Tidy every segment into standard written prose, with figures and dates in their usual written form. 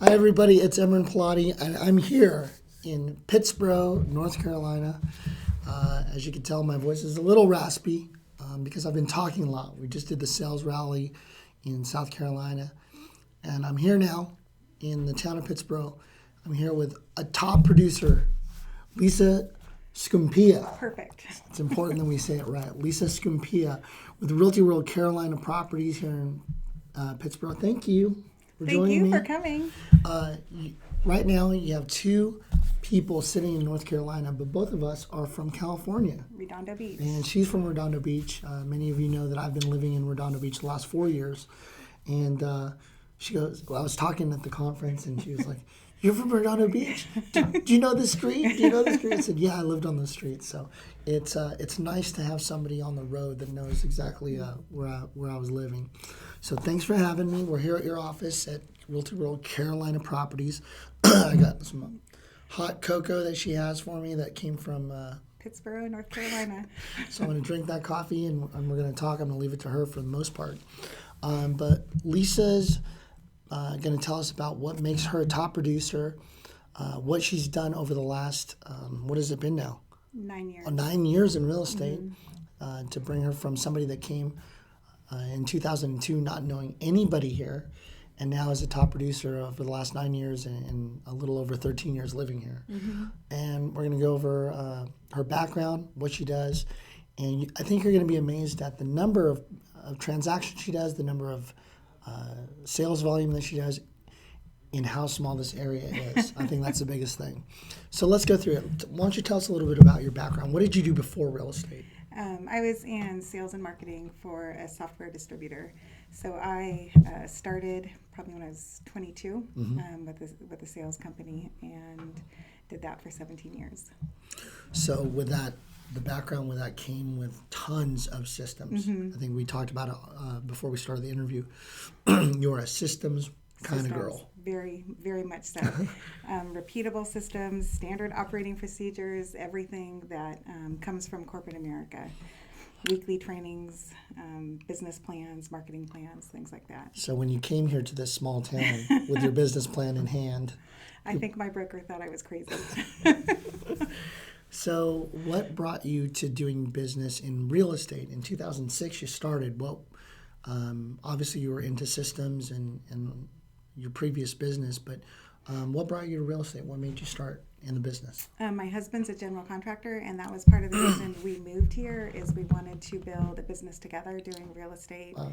Hi, everybody. It's Emran Pilati, and I'm here in Pittsburgh, North Carolina. As you can tell, my voice is a little raspy because I've been talking a lot. We just did the sales rally in South Carolina, and I'm here now in the town of Pittsburgh. I'm here with a top producer, Lisa Skumpija. Perfect. It's important that we say it right. Lisa Skumpija with Realty World Carolina Properties here in Pittsburgh. Thank you for joining me. Thank you for coming. Right now, you have two people sitting in North Carolina, but both of us are from California. Redondo Beach. And she's from Redondo Beach. Many of you know that I've been living in Redondo Beach the last 4 years. And she goes, well, I was talking at the conference, and she was like, "You're from Redondo Beach? Do you know the street? Do you know the street?" I said, "Yeah, I lived on the street." So it's nice to have somebody on the road that knows exactly where I was living. So thanks for having me. We're here at your office at Realty World Carolina Properties. I got some hot cocoa that she has for me that came from Pittsburgh, North Carolina. So I'm going to drink that coffee and we're going to talk. I'm going to leave it to her for the most part. But Lisa's going to tell us about what makes her a top producer, what she's done over the last, what has it been now? 9 years. 9 years in real estate to bring her from somebody that came in 2002 not knowing anybody here, and now is a top producer over the last 9 years and a little over 13 years living here. And we're going to go over her background, what she does, and I think you're going to be amazed at the number of transactions she does, the number of sales volume that she does, and how small this area is. I think that's the biggest thing. So let's go through it. Why don't you tell us a little bit about your background? What did you do before real estate? I was in sales and marketing for a software distributor. So I started probably when I was 22 with a sales company and did that for 17 years. So with that, the background with that came with tons of systems. I think we talked about it before we started the interview. You're a systems kind of girl. Very, very much so. Repeatable systems, standard operating procedures, everything that comes from corporate America. Weekly trainings, business plans, marketing plans, things like that. So when you came here to this small town with your business plan in hand, I think my broker thought I was crazy. So what brought you to doing business in real estate? In 2006, you started. Well, obviously you were into systems and your previous business, but what brought you to real estate? What made you start in the business? My husband's a general contractor, and that was part of the reason we moved here is we wanted to build a business together doing real estate. Wow.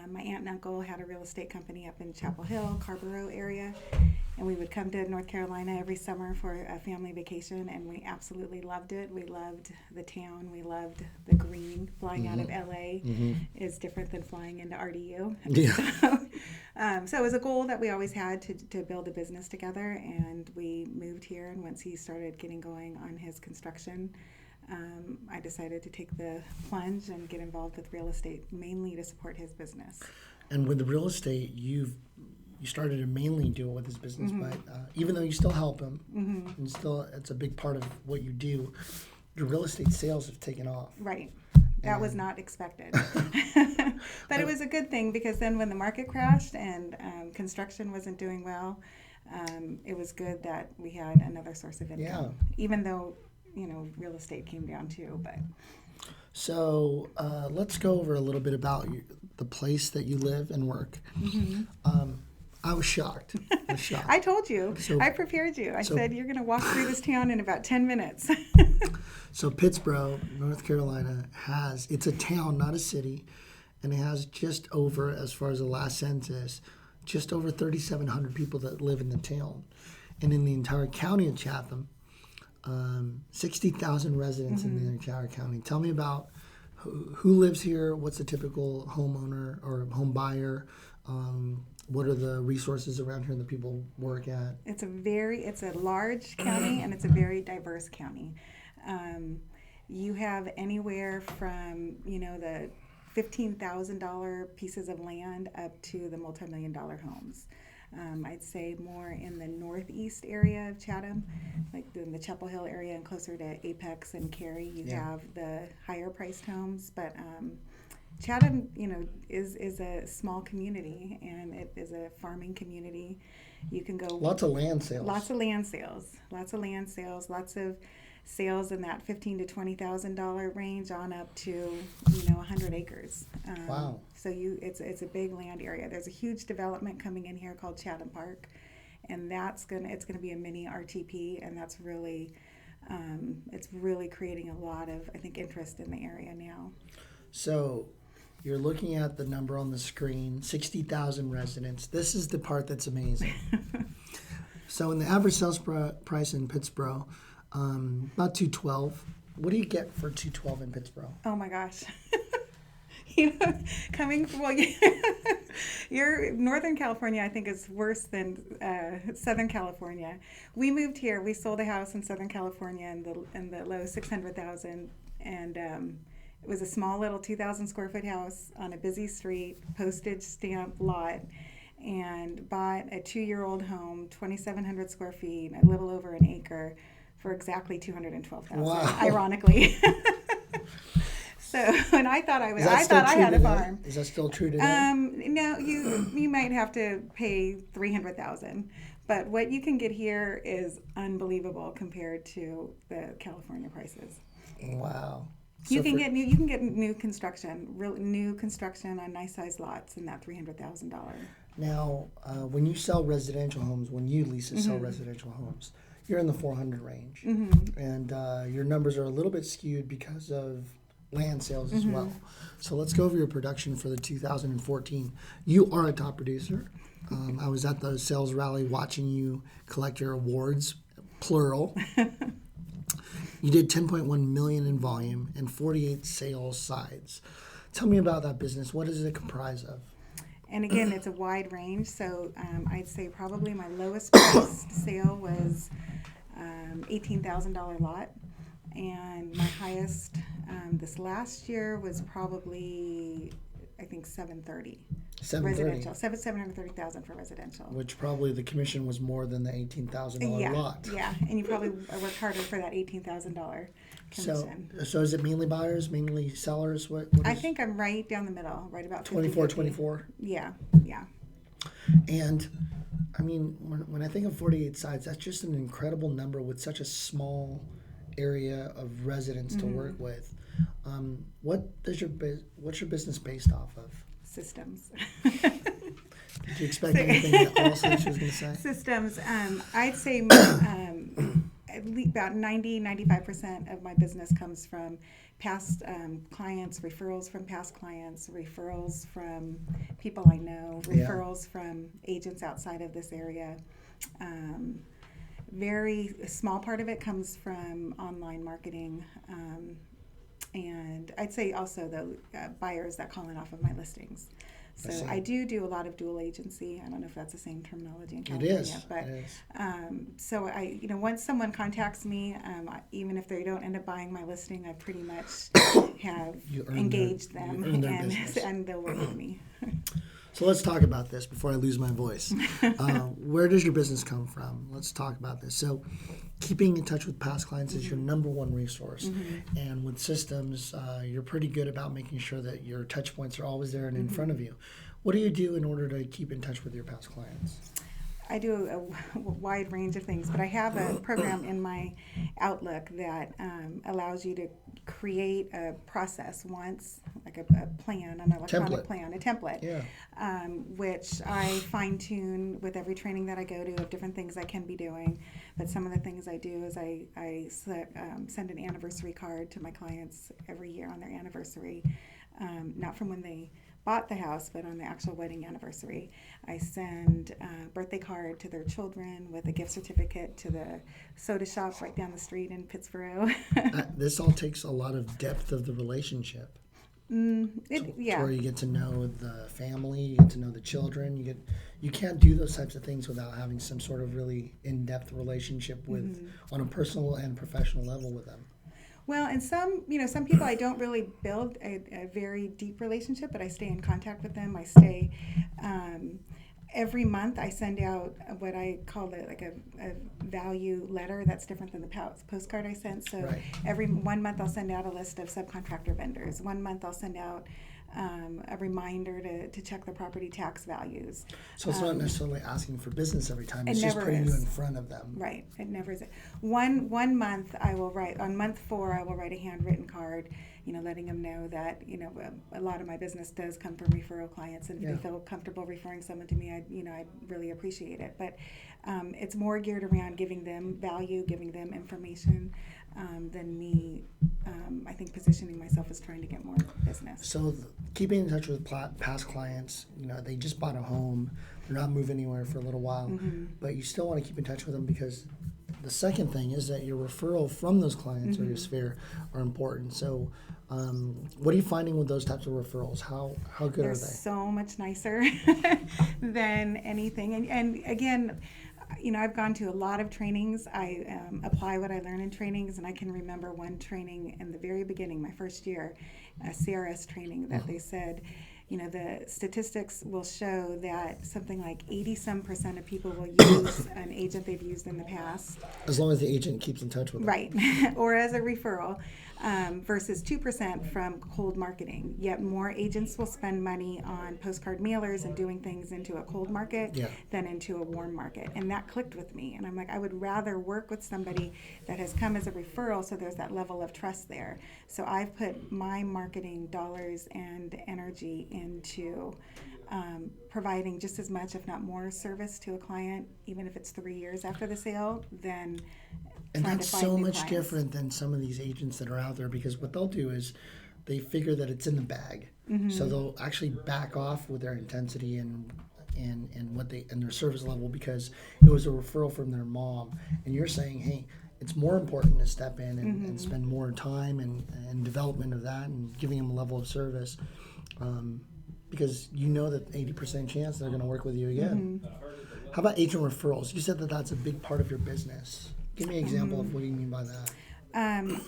My aunt and uncle had a real estate company up in Chapel Hill, Carborough area, and we would come to North Carolina every summer for a family vacation, and we absolutely loved it. We loved the town. We loved the green. Flying out of LA is different than flying into RDU. Yeah. So it was a goal that we always had to build a business together, and we moved here, and once he started getting going on his construction, I decided to take the plunge and get involved with real estate, mainly to support his business. And with the real estate, you started to mainly do it with his business, but even though you still help him, and still it's a big part of what you do, your real estate sales have taken off. Right. That was not expected. But it was a good thing because then when the market crashed and construction wasn't doing well, it was good that we had another source of income, even though real estate came down too. But so let's go over a little bit about the place that you live and work. I was shocked. I told you. I prepared you. I said you're going to walk through this town in about 10 minutes. So Pittsburgh, North Carolina it's a town, not a city, and it has just over, as far as the last census, just over 3,700 people that live in the town. And in the entire county of Chatham, 60,000 residents in the entire county. Tell me about who lives here, what's the typical homeowner or home buyer, what are the resources around here that people work at? It's a large county and it's a very diverse county. You have anywhere from, the $15,000 pieces of land up to the multi-million-dollar homes. I'd say more in the northeast area of Chatham, like in the Chapel Hill area and closer to Apex and Cary, you have the higher priced homes. But Chatham, is a small community, and it is a farming community. You can go Lots of land sales. lots of land sales, lots of sales in that $15,000 to $20,000 range on up to 100 acres. Wow. So it's a big land area. There's a huge development coming in here called Chatham Park, and it's gonna be a mini RTP, and that's really it's really creating a lot of, I think, interest in the area now. So you're looking at the number on the screen, 60,000 residents. This is the part that's amazing. So in the average sales price in Pittsburgh, about 212. What do you get for 212 in Pittsburgh? Oh my gosh. Your Northern California, I think, is worse than Southern California. We moved here. We sold a house in Southern California in the low 600,000, and it was a small little 2,000 square foot house on a busy street, postage stamp lot, and bought a 2-year-old home, 2,700 square feet, a little over an acre, for exactly $212,000. Wow. Ironically. So, and I thought I had a farm. Is that still true today? No, you might have to pay $300,000, but what you can get here is unbelievable compared to the California prices. Wow. You can get new construction on nice sized lots in that $300,000. Now, when you sell residential homes, when you lease and sell residential homes, you're in the 400 range, and your numbers are a little bit skewed because of land sales as well. So let's go over your production for the 2014. You are a top producer. I was at the sales rally watching you collect your awards, plural. You did 10.1 million in volume and 48 sales sides. Tell me about that business. What does it comprise of? And again, it's a wide range. So I'd say probably my lowest priced sale was $18,000 lot, and my highest this last year was probably, I think, $730,000. Residential, $730,000 for residential. Which probably the commission was more than the $18,000 lot. Yeah, and you probably worked harder for that $18,000 commission. So is it mainly buyers, mainly sellers? What I think I'm right down the middle, right about 24. Yeah. And I mean, when I think of 48 sides, that's just an incredible number with such a small area of residents to work with. What's your business based off of? Systems. Did you expect anything else that she was going to say? Systems. I'd say at least about 95% of my business comes from past clients, referrals from past clients, referrals from people I know, referrals from agents outside of this area. Very small part of it comes from online marketing. And I'd say also the buyers that call in off of my listings. So I do a lot of dual agency. I don't know if that's the same terminology in California. It is. But so once someone contacts me, even if they don't end up buying my listing, I pretty much have engaged them, and they'll work with me. So let's talk about this before I lose my voice. Where does your business come from? Let's talk about this. So keeping in touch with past clients is your number one resource. And with systems, you're pretty good about making sure that your touch points are always there and in front of you. What do you do in order to keep in touch with your past clients? I do a wide range of things, but I have a program in my Outlook that allows you to create a process once, like a plan, an electronic plan, a template, which I fine tune with every training that I go to of different things I can be doing. But some of the things I do is I send an anniversary card to my clients every year on their anniversary, not from when they bought the house, but on the actual wedding anniversary. I send a birthday card to their children with a gift certificate to the soda shop right down the street in Pittsburgh. This all takes a lot of depth of the relationship. Where you get to know the family, you get to know the children. You can't do those types of things without having some sort of really in-depth relationship with on a personal and professional level with them. Well, and some people I don't really build a very deep relationship, but I stay in contact with them. I stay, every month I send out what I call a value letter that's different than the postcard I sent. So every 1 month I'll send out a list of subcontractor vendors. 1 month I'll send out a reminder to check the property tax values. So it's not necessarily asking for business every time. It's It just never putting you is. in front of them. Right. It never is. One month I will write, on month 4 I will write a handwritten card, letting them know that, a lot of my business does come from referral clients, and if Yeah. they feel comfortable referring someone to me, I really appreciate it. But it's more geared around giving them value, giving them information, than me, I think, positioning myself as trying to get more business. So keeping in touch with past clients, they just bought a home, they're not moving anywhere for a little while, but you still want to keep in touch with them, because the second thing is that your referral from those clients or your sphere are important. So what are you finding with those types of referrals? How good They're are they? so much nicer than anything. And again, I've gone to a lot of trainings. I apply what I learn in trainings, and I can remember one training in the very beginning, my first year, a CRS training, that they said, the statistics will show that something like 80% of people will use an agent they've used in the past. As long as the agent keeps in touch with them. Right, or as a referral, versus 2% from cold marketing. Yet more agents will spend money on postcard mailers and doing things into a cold market than into a warm market. And that clicked with me. And I'm like, I would rather work with somebody that has come as a referral, so there's that level of trust there. So I've put my marketing dollars and energy into providing just as much, if not more, service to a client, even if it's 3 years after the sale, than And trying that's to find so new much clients. different than some of these agents that are out there, because what they'll do is they figure that it's in the bag. So they'll actually back off with their intensity and what they and their service level, because it was a referral from their mom. And you're saying, hey, it's more important to step in and spend more time and development of that and giving them a level of service, because you know that 80% chance they're going to work with you again. How about agent referrals? You said that that's a big part of your business. Give me an example of what you mean by that.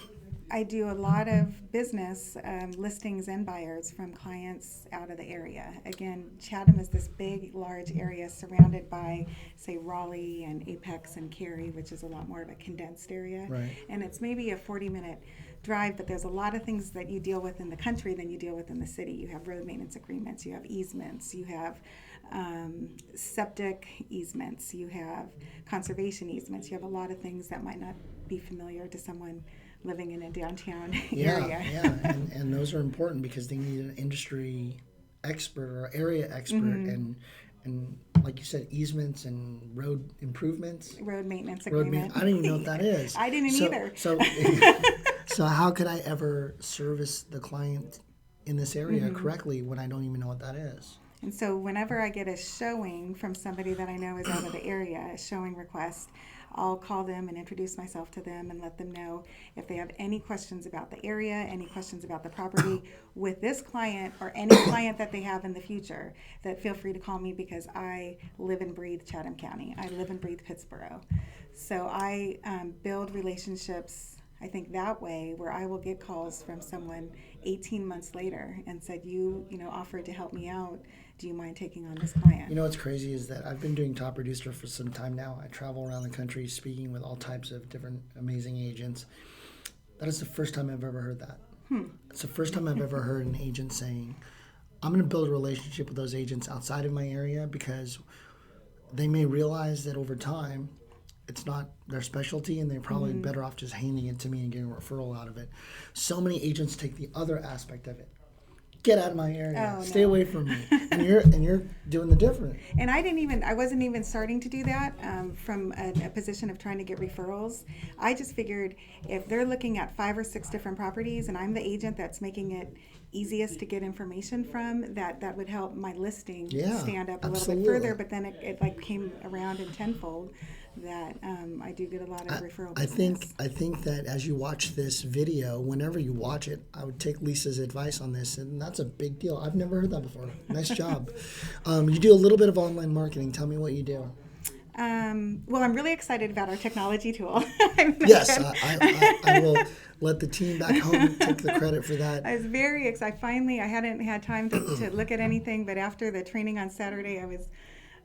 I do a lot of business listings and buyers from clients out of the area. Again, Chatham is this big, large area surrounded by, say, Raleigh and Apex and Cary, which is a lot more of a condensed area. Right. And it's maybe a 40-minute drive, but there's a lot of things that you deal with in the country than you deal with in the city. You have road maintenance agreements, you have easements, you have septic easements, you have conservation easements, you have a lot of things that might not be familiar to someone living in a downtown area. And those are important because they need an industry expert or area expert, and like you said, easements and road improvements. Road maintenance Road agreement. I don't even know what that is. I didn't either. So how could I ever service the client in this area correctly when I don't even know what that is? And so whenever I get a showing from somebody that I know is out of the area, a showing request, I'll call them and introduce myself to them and let them know if they have any questions about the area, any questions about the property with this client or any client that they have in the future, that feel free to call me, because I live and breathe Chatham County. I live and breathe Pittsboro. So I build relationships, I think, that way, where I will get calls from someone 18 months later and said, you offered to help me out. Do you mind taking on this client? You know what's crazy is that I've been doing Top Producer for some time now. I travel around the country speaking with all types of different amazing agents. That is the first time I've ever heard that. It's the first time I've ever heard an agent saying, I'm going to build a relationship with those agents outside of my area, because they may realize that over time it's not their specialty, and they're probably better off just handing it to me and getting a referral out of it. So many agents take the other aspect of it. Get out of my area. Stay away from me. And you're doing the different. And I wasn't even starting to do that from a position of trying to get referrals. I just figured if they're looking at 5 or 6 different properties and I'm the agent that's making it easiest to get information from, that would help my listing stand up a little bit further. But then it like came around in tenfold that I do get a lot of referral business. I think that as you watch this video, whenever you watch it, I would take Lisa's advice on this, and that's a big deal. I've never heard that before. Nice job. You do a little bit of online marketing. Tell me what you do. Well, I'm really excited about our technology tool. Yes, I will let the team back home take the credit for that. I was very excited. Finally, I hadn't had time to look at anything, but after the training on Saturday, I was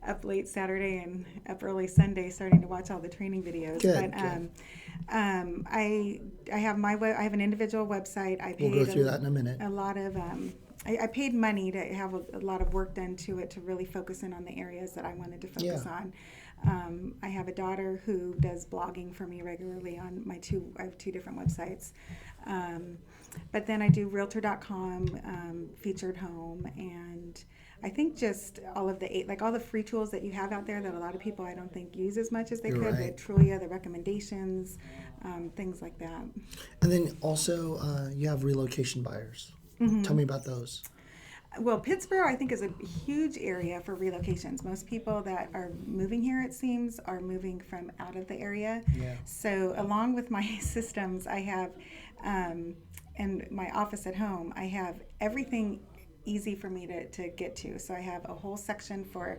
up late Saturday and up early Sunday starting to watch all the training videos. Good. I have I have an individual website. I paid We'll go through that in a minute. a lot of I paid money to have a lot of work done to it to really focus in on the areas that I wanted to focus on. I have a daughter who does blogging for me regularly on I have two different websites. But then I do Realtor.com, featured home, and I think just all of all the free tools that you have out there that a lot of people I don't think use as much as they You're could. right. The Trulia, the recommendations, things like that. And then also you have relocation buyers. Tell me about those. Well, Pittsburgh, I think, is a huge area for relocations. Most people that are moving here, it seems, are moving from out of the area. Yeah. So along with my systems, I have, and my office at home, I have everything easy for me to get to. So I have a whole section for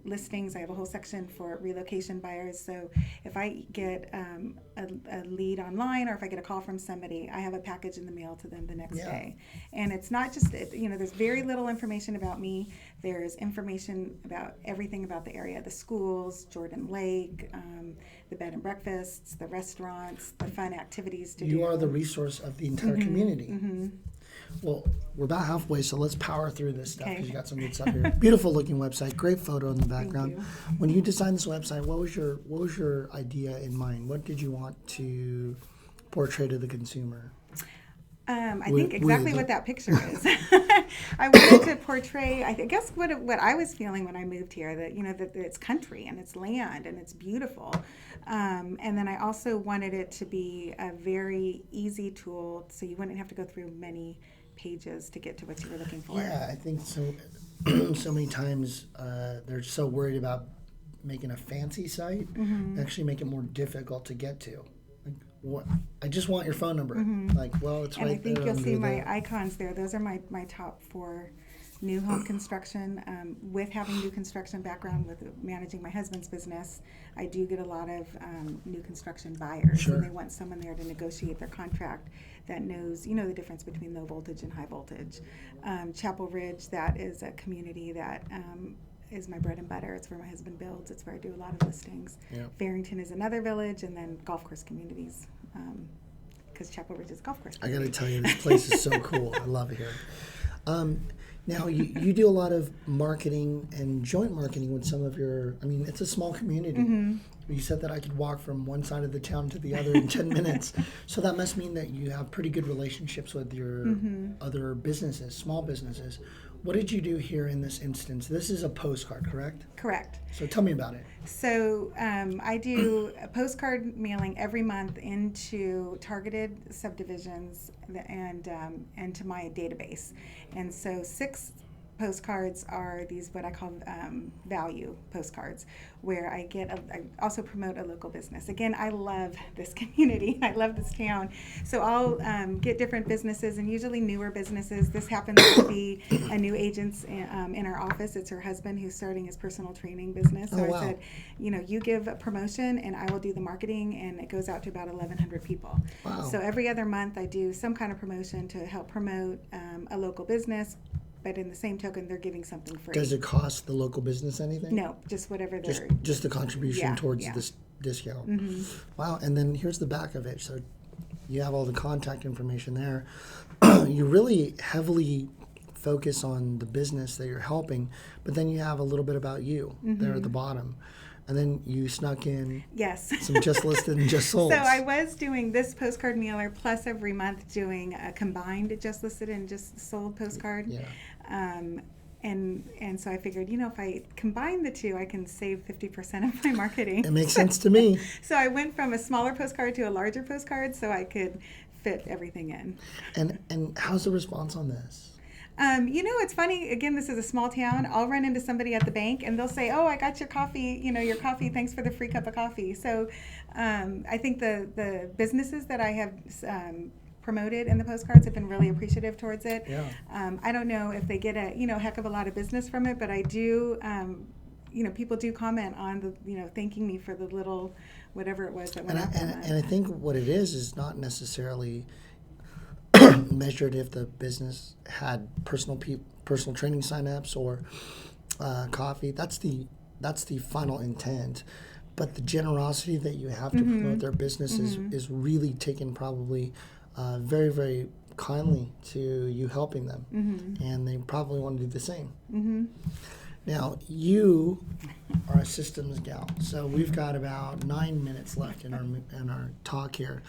listings. I have a whole section for relocation buyers. So if I get a lead online, or if I get a call from somebody, I have a package in the mail to them the next day. And it's not just, there's very little information about me. There's information about everything about the area, the schools, Jordan Lake, the bed and breakfasts, the restaurants, the fun activities to do. You are the resource of the entire community. Well, we're about halfway, so let's power through this stuff because you got some good stuff here. Beautiful looking website, great photo in the background. you. When you designed this website, what was your idea in mind? What did you want to portray to the consumer? I think exactly what that picture is. I wanted to portray, I guess, what I was feeling when I moved here, that it's country and it's land and it's beautiful. And then I also wanted it to be a very easy tool so you wouldn't have to go through many pages to get to what you were looking for. Yeah, I think so. So many times they're so worried about making a fancy site, actually make it more difficult to get to. I just want your phone number. Like, well, it's right there. And I think you'll see my there. icons there. Those are my top 4 new home construction. With having new construction background, with managing my husband's business, I do get a lot of new construction buyers. Sure. And they want someone there to negotiate their contract that knows, the difference between low voltage and high voltage. Chapel Ridge, that is a community that is my bread and butter. It's where my husband builds. It's where I do a lot of listings. Yep. Farrington is another village, and then golf course communities, because Chapel Ridge is a golf course. I got to tell you, this place is so cool. I love it here. Now, you do a lot of marketing and joint marketing with some of your, it's a small community. You said that I could walk from one side of the town to the other in 10 minutes. So that must mean that you have pretty good relationships with your other businesses, small businesses. What did you do here in this instance? This is a postcard, correct? Correct. So tell me about it. So I do a postcard mailing every month into targeted subdivisions and to my database. And so 6 postcards are these what I call value postcards, where I also promote a local business. Again, I love this community. I love this town. So I'll get different businesses, and usually newer businesses. This happens to be a new agent in our office. It's her husband who's starting his personal training business. So I said, you give a promotion and I will do the marketing, and it goes out to about 1,100 people. Wow. So every other month I do some kind of promotion to help promote a local business. But in the same token, they're giving something free. Does it cost the local business anything? No, just whatever they're... Just the contribution towards this discount. Wow, and then here's the back of it. So you have all the contact information there. You really heavily focus on the business that you're helping, but then you have a little bit about you there at the bottom. And then you snuck in some just listed and just sold. So I was doing this postcard mailer plus every month doing a combined just listed and just sold postcard. Yeah. And so I figured, if I combine the two, I can save 50% of my marketing. It makes sense to me. So I went from a smaller postcard to a larger postcard so I could fit everything in. And how's the response on this? It's funny. Again, this is a small town. I'll run into somebody at the bank and they'll say, "Oh, I got your coffee. Your coffee. Thanks for the free cup of coffee." So I think the businesses that I have promoted in the postcards have been really appreciative towards it. Yeah. I don't know if they get a heck of a lot of business from it, but I do. People do comment on the thanking me for the little whatever it was that went out that month. And I think what it is not necessarily measured if the business had personal training signups or coffee. That's the final intent. But the generosity that you have to promote their business is really taken probably very, very kindly to you helping them, and they probably want to do the same. Now, you are a systems gal, so we've got about 9 minutes left in our talk here.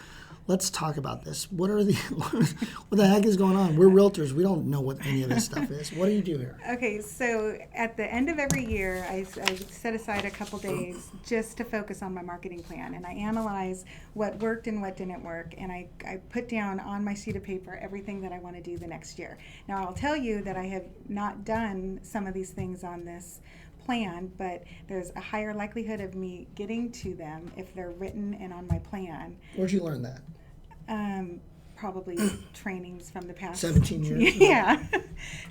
Let's talk about this. What the heck is going on? We're realtors. We don't know what any of this stuff is. What do you do here? Okay, so at the end of every year, I set aside a couple days just to focus on my marketing plan, and I analyze what worked and what didn't work, and I put down on my sheet of paper everything that I want to do the next year. Now, I'll tell you that I have not done some of these things on this plan, but there's a higher likelihood of me getting to them if they're written and on my plan. Where'd you learn that? Probably trainings from the past 17 years? Yeah.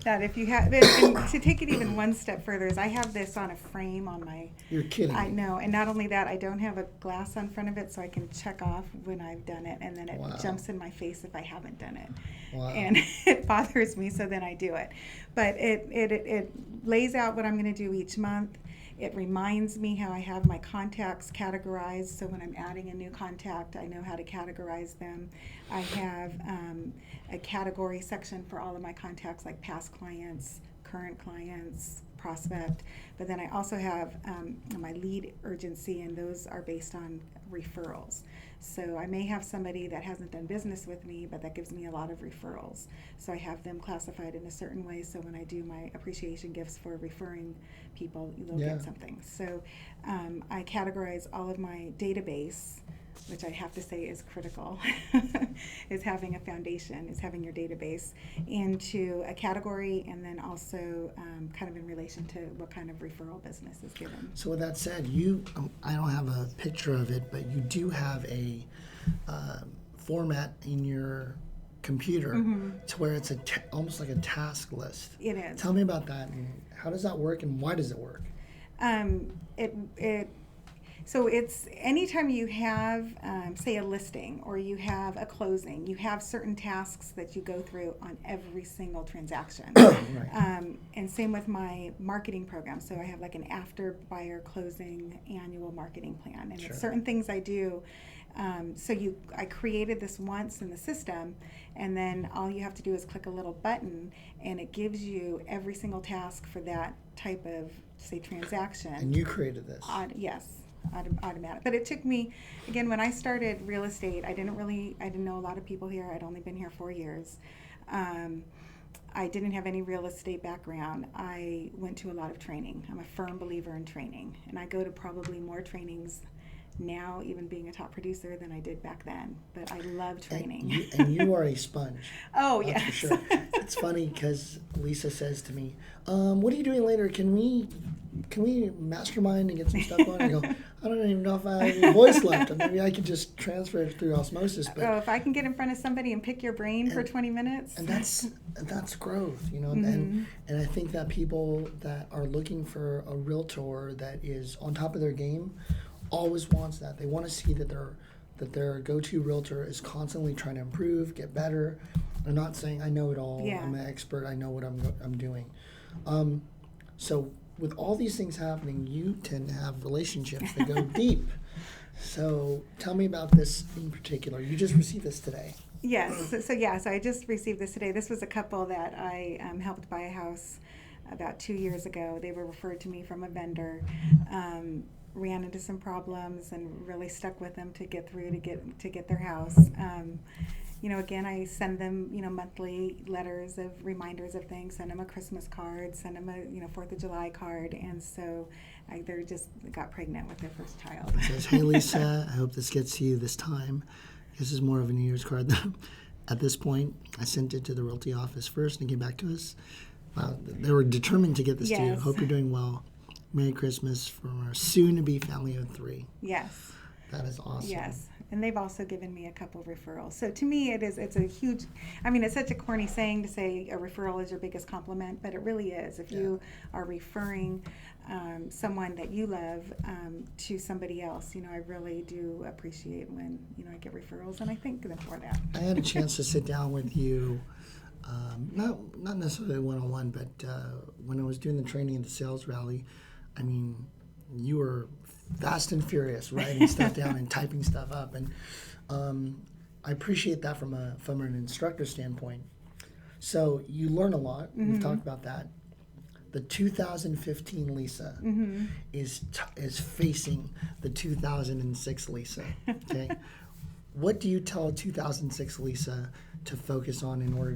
That if you have, and to take it even one step further, is I have this on a frame on my. You're kidding I me. know, and not only that, I don't have a glass on front of it, so I can check off when I've done it, and then it Wow. jumps in my face if I haven't done it. Wow. And it bothers me, so then I do it. But it lays out what I'm going to do each month. It reminds me how I have my contacts categorized, so when I'm adding a new contact, I know how to categorize them. I have a category section for all of my contacts, like past clients, current clients, prospect. But then I also have my lead urgency, and those are based on referrals. So I may have somebody that hasn't done business with me, but that gives me a lot of referrals. So I have them classified in a certain way, so when I do my appreciation gifts for referring people, they'll get something. So I categorize all of my database, which I have to say is critical, is having a foundation, is having your database, into a category, and then also kind of in relation to what kind of referral business is given. So with that said, I don't have a picture of it, but you do have a format in your computer to where it's almost like a task list. It is. Tell me about that, and how does that work, and why does it work? So it's anytime you have, say, a listing or you have a closing, you have certain tasks that you go through on every single transaction. Right. And same with my marketing program. So I have like an after buyer closing annual marketing plan, and Sure. it's certain things I do. I created this once in the system, and then all you have to do is click a little button, and it gives you every single task for that type of, say, transaction. And you created this. Yes. Automatic. But it took me, again, when I started real estate, I didn't know a lot of people here. I'd only been here 4 years. I didn't have any real estate background. I went to a lot of training. I'm a firm believer in training, and I go to probably more trainings now, even being a top producer, than I did back then. But I love training. And you are a sponge. Oh, That's yes. for sure. It's funny because Lisa says to me, what are you doing later? Can we mastermind and get some stuff on? I go, I don't even know if I have any voice left. Maybe I could just transfer it through osmosis. But if I can get in front of somebody and pick your brain for 20 minutes. And that's growth, and I think that people that are looking for a realtor that is on top of their game always wants that. They want to see that their go-to realtor is constantly trying to improve, get better. They're not saying, I know it all, I'm an expert, I know what I'm doing. So with all these things happening, you tend to have relationships that go deep. So tell me about this in particular. You just received this today. Yes. So I just received this today. This was a couple that I helped buy a house about 2 years ago. They were referred to me from a vendor. Ran into some problems and really stuck with them to get through to get their house. Again, I send them, monthly letters of reminders of things, send them a Christmas card, send them a, 4th of July card. And so they just got pregnant with their first child. It says, hey, Lisa, I hope this gets to you this time. This is more of a New Year's card. At this point, I sent it to the realty office first and came back to us. They were determined to get this to you. Hope you're doing well. Merry Christmas from our soon-to-be family of 3. Yes. That is awesome. Yes. And they've also given me a couple of referrals. So to me, it's a huge, it's such a corny saying to say a referral is your biggest compliment, but it really is. If you are referring someone that you love to somebody else, I really do appreciate when, I get referrals, and I thank them for that. I had a chance to sit down with you, not necessarily one-on-one, but when I was doing the training at the sales rally, you were fast and furious, writing stuff down and typing stuff up. And I appreciate that from an instructor standpoint. So you learn a lot. We've talked about that. The 2015 Lisa is facing the 2006 Lisa. Okay, what do you tell 2006 Lisa to focus on in order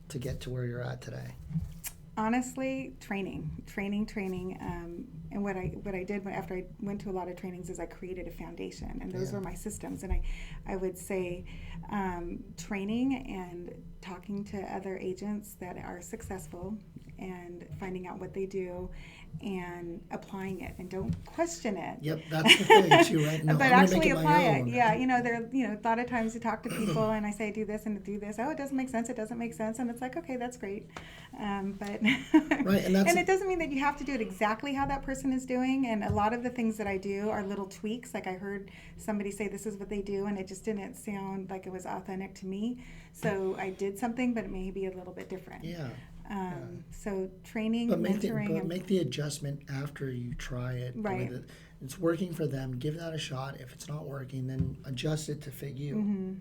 to get to where you're at today? Honestly, training. And what I did after I went to a lot of trainings is I created a foundation, and those were my systems. And I would say training and talking to other agents that are successful and finding out what they do and applying it, and don't question it. Yep, that's the thing too, right? No, but I'm actually gonna make apply my it. own. Yeah, a lot of times you talk to people and I say do this and do this. Oh, it doesn't make sense. It doesn't make sense, and it's like, okay, that's great, but Right, and and it doesn't mean that you have to do it exactly how that person is doing. And a lot of the things that I do are little tweaks. Like I heard somebody say this is what they do, and it just didn't sound like it was authentic to me. So I did something, but it may be a little bit different. Yeah. So training, But mentoring, make the adjustment after you try it. The way Right. that it's working for them. Give that a shot. If it's not working, then adjust it to fit you.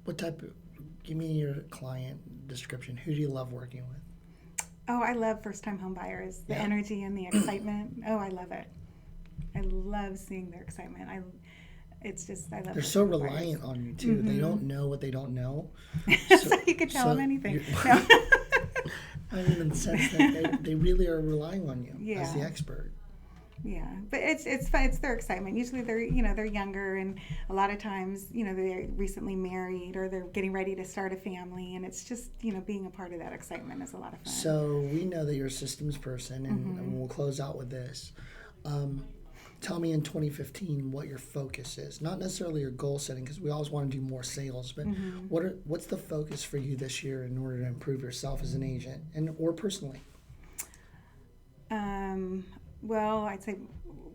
What type of? Give me your client description. Who do you love working with? Oh, I love first-time home buyers. The Yeah. energy and the excitement. Oh, I love it. I love seeing their excitement. I love. They're so first-time home reliant on you too. They don't know what they don't know. buyers. So you could tell them anything. No. I mean, in the sense that they really are relying on you as the Yeah. expert. Yeah, but it's fun. It's their excitement. Usually they're younger, and a lot of times they're recently married or they're getting ready to start a family, and it's just being a part of that excitement is a lot of fun. So we know that you're a systems person, and we'll close out with this. Tell me in 2015 what your focus is. Not necessarily your goal setting, because we always want to do more sales, but what's the focus for you this year in order to improve yourself as an agent or personally? Well, I'd say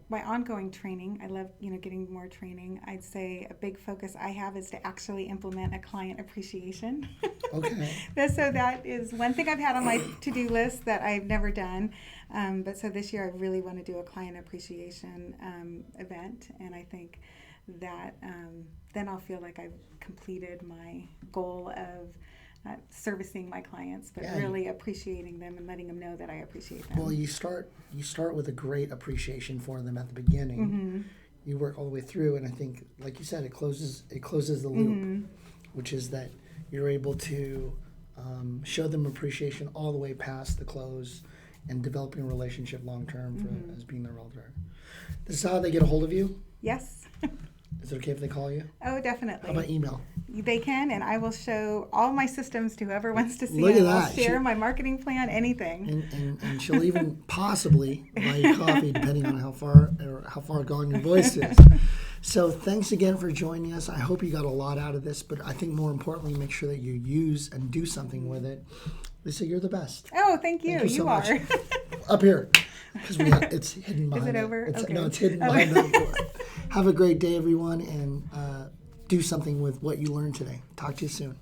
my ongoing training. I love getting more training. I'd say a big focus I have is to actually implement a client appreciation. Okay. So that is one thing I've had on my to-do list that I've never done. But so this year I really want to do a client appreciation event, and I think that then I'll feel like I've completed my goal of servicing my clients, but really appreciating them and letting them know that I appreciate them. Well, you start with a great appreciation for them at the beginning. You work all the way through, and I think, like you said, it closes the loop, which is that you're able to show them appreciation all the way past the close and developing a relationship long term as being their realtor. This is how they get a hold of you. Yes. Is it okay if they call you? Oh, definitely. How about email? They can, and I will show all my systems to whoever wants to see Look at them. I'll that. share my marketing plan, anything. And she'll even possibly buy you coffee, depending on how far gone your voice is. So thanks again for joining us. I hope you got a lot out of this, but I think more importantly, make sure that you use and do something with it. Lisa, you're the best. Oh, thank you. Thank you so are. much. Up here, because it's hidden behind. Is it over? Okay. No, it's hidden behind that door. Have a great day, everyone, and do something with what you learned today. Talk to you soon.